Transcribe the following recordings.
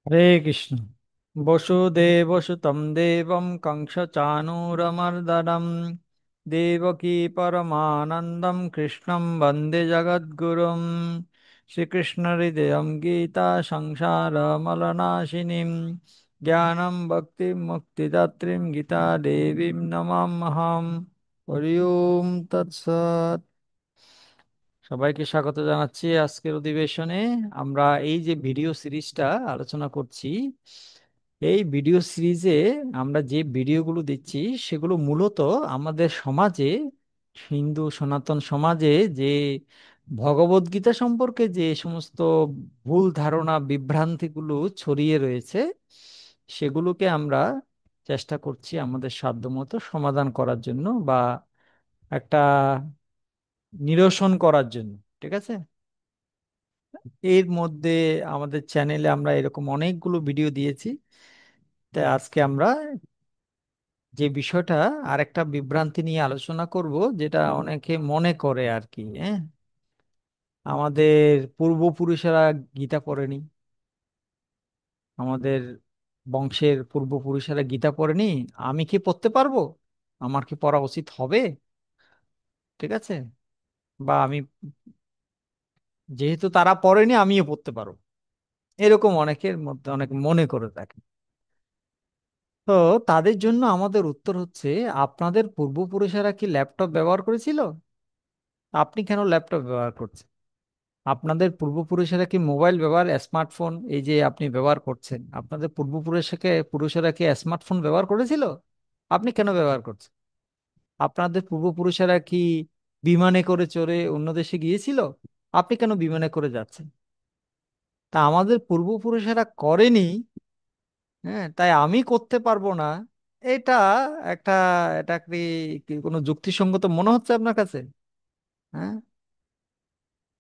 হরে কৃষ্ণ। বসুদেবসুতং দেবং কংসচাণূরমর্দনম দেবকী পরমানন্দম কৃষ্ণম বন্দে জগদ্গুরুম। শ্রীকৃষ্ণ হৃদয়ং গীতা সংসারমলনাশিনীম জ্ঞানম ভক্তি মুক্তিদাত্রীম গীতা দেবীম নমাম্যহম। হরি ওম তৎসৎ। সবাইকে স্বাগত জানাচ্ছি আজকের অধিবেশনে। আমরা এই যে ভিডিও সিরিজটা আলোচনা করছি, এই ভিডিও সিরিজে আমরা যে ভিডিওগুলো দিচ্ছি সেগুলো মূলত আমাদের সমাজে, হিন্দু সনাতন সমাজে যে ভগবদ গীতা সম্পর্কে যে সমস্ত ভুল ধারণা বিভ্রান্তিগুলো ছড়িয়ে রয়েছে, সেগুলোকে আমরা চেষ্টা করছি আমাদের সাধ্যমতো সমাধান করার জন্য বা একটা নিরসন করার জন্য। ঠিক আছে। এর মধ্যে আমাদের চ্যানেলে আমরা এরকম অনেকগুলো ভিডিও দিয়েছি। তাই আজকে আমরা যে বিষয়টা আরেকটা বিভ্রান্তি নিয়ে আলোচনা করব, যেটা অনেকে মনে করে আর কি, হ্যাঁ, আমাদের পূর্বপুরুষেরা গীতা পড়েনি, আমাদের বংশের পূর্বপুরুষেরা গীতা পড়েনি, আমি কি পড়তে পারবো? আমার কি পড়া উচিত হবে? ঠিক আছে। বা আমি, যেহেতু তারা পড়েনি আমিও পড়তে পারবো, এরকম অনেকের মধ্যে অনেক মনে করে থাকে। তো তাদের জন্য আমাদের উত্তর হচ্ছে, আপনাদের পূর্বপুরুষেরা কি ল্যাপটপ ব্যবহার করেছিল? আপনি কেন ল্যাপটপ ব্যবহার করছেন? আপনাদের পূর্বপুরুষেরা কি মোবাইল ব্যবহার, স্মার্টফোন এই যে আপনি ব্যবহার করছেন, আপনাদের পুরুষেরা কি স্মার্টফোন ব্যবহার করেছিল? আপনি কেন ব্যবহার করছেন? আপনাদের পূর্বপুরুষেরা কি বিমানে করে চড়ে অন্য দেশে গিয়েছিল? আপনি কেন বিমানে করে যাচ্ছেন? তা আমাদের পূর্বপুরুষেরা করেনি, হ্যাঁ, তাই আমি করতে পারবো না। এটা একটা, এটা কি কি কোনো যুক্তিসঙ্গত মনে হচ্ছে আপনার কাছে? হ্যাঁ,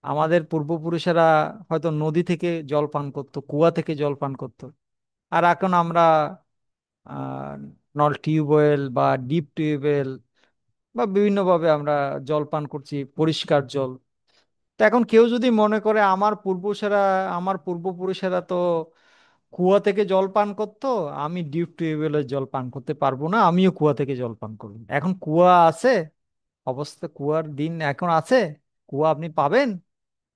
আমাদের পূর্বপুরুষেরা হয়তো নদী থেকে জল পান করতো, কুয়া থেকে জল পান করতো, আর এখন আমরা আহ নল টিউবওয়েল বা ডিপ টিউবওয়েল বা বিভিন্ন ভাবে আমরা জল পান করছি, পরিষ্কার জল। তো এখন কেউ যদি মনে করে আমার পূর্বপুরুষেরা তো কুয়া থেকে জল পান করতো, আমি ডিপ টিউবওয়েলের জল পান করতে পারবো না, আমিও কুয়া থেকে জল পান করবো। এখন কুয়া আছে, অবস্থা কুয়ার দিন এখন আছে, কুয়া আপনি পাবেন।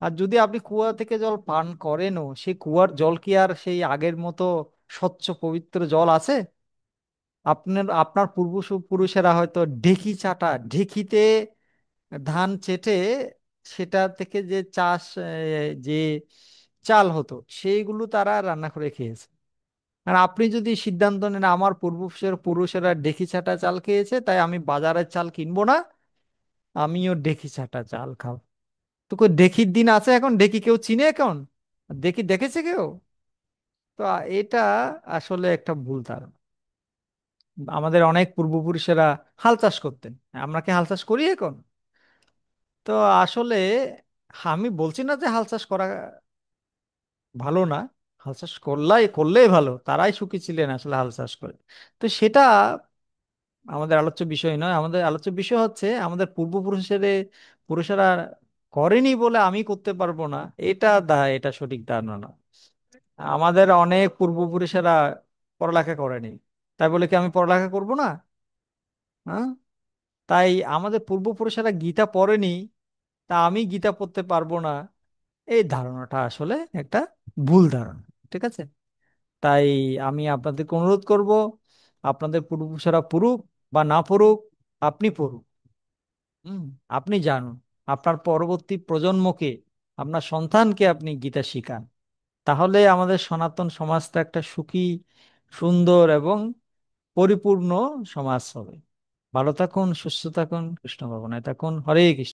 আর যদি আপনি কুয়া থেকে জল পান করেনও, সেই কুয়ার জল কি আর সেই আগের মতো স্বচ্ছ পবিত্র জল আছে? আপনার পুরুষেরা হয়তো ঢেকিতে ধান চেটে সেটা থেকে যে যে চাল হতো সেইগুলো তারা রান্না করে খেয়েছে। আর আপনি যদি সিদ্ধান্ত নেন আমার পুরুষেরা ঢেকি ছাটা চাল খেয়েছে তাই আমি বাজারের চাল কিনবো না, আমিও ঢেকি ছাটা চাল খাবো। তো কই ঢেকির দিন আছে এখন? ঢেকি কেউ চিনে এখন? ঢেকি দেখেছে কেউ? তো এটা আসলে একটা ভুল ধারণা। আমাদের অনেক পূর্বপুরুষেরা হাল চাষ করতেন, আমরা কি হাল চাষ করি এখন? তো আসলে আমি বলছি না যে হাল চাষ করা ভালো না, হাল চাষ করলেই ভালো, তারাই সুখী ছিলেন আসলে হাল চাষ করে। তো সেটা আমাদের আলোচ্য বিষয় নয়। আমাদের আলোচ্য বিষয় হচ্ছে আমাদের পুরুষেরা করেনি বলে আমি করতে পারবো না, এটা সঠিক ধারণা না। আমাদের অনেক পূর্বপুরুষেরা পড়ালেখা করেনি, তাই বলে কি আমি পড়ালেখা করব না? হ্যাঁ, তাই আমাদের পূর্বপুরুষেরা গীতা পড়েনি, তা আমি গীতা পড়তে পারবো না, এই ধারণাটা আসলে একটা ভুল ধারণা। ঠিক আছে। তাই আমি আপনাদেরকে অনুরোধ করব, আপনাদের পূর্বপুরুষেরা পড়ুক বা না পড়ুক, আপনি পড়ুন। হুম, আপনি জানুন, আপনার পরবর্তী প্রজন্মকে, আপনার সন্তানকে আপনি গীতা শিখান। তাহলে আমাদের সনাতন সমাজটা একটা সুখী, সুন্দর এবং পরিপূর্ণ সমাজ হবে। ভালো থাকুন, সুস্থ থাকুন, কৃষ্ণ ভাবনায় থাকুন। হরে কৃষ্ণ।